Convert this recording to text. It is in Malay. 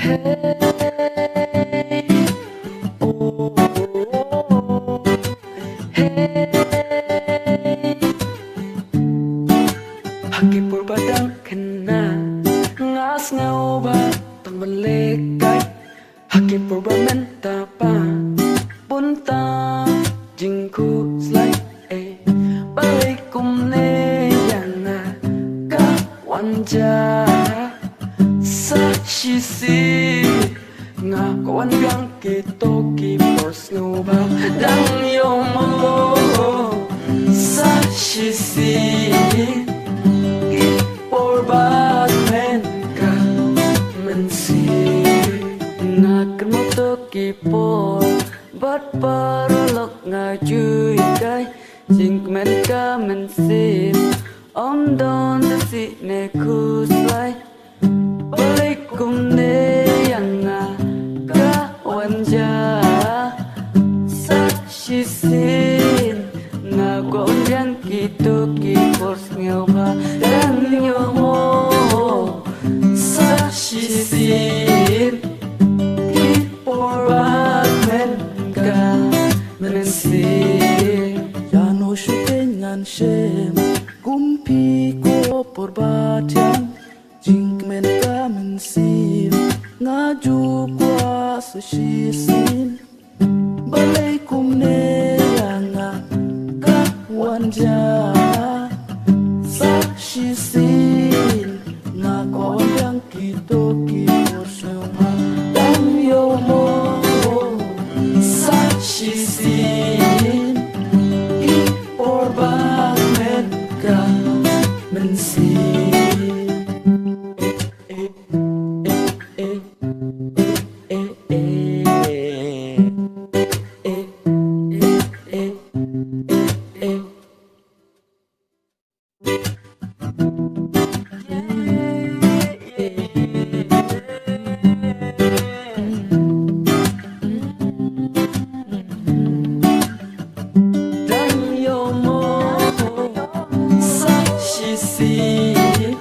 Haki berbadang kena ngas ngau ba tang balekai haki berbamen tapa punta jingku slai balik kumne yana ka wanja sa shisi nga kawan yang kito kipors nguba dang yomo sa shisi porbat men ka mensi ngakan mo to kipor bat parolok ngajuy kay jing men ka mensi om don si ne kuslay balik kumne yang ka wanja sa shisin nga kon yang kito kipor ngyoba dan nyomo sa shisin kipor men ka mensi Yano shutengan shem kumpi ko porbatian jing men ka mensim ngaju kwa sushisin balay kumne yanga ka wanja sa shisin nga kon yang kito kipor shoma dan yomo sa shisin kipor men ka mensi dan yomo sa shisin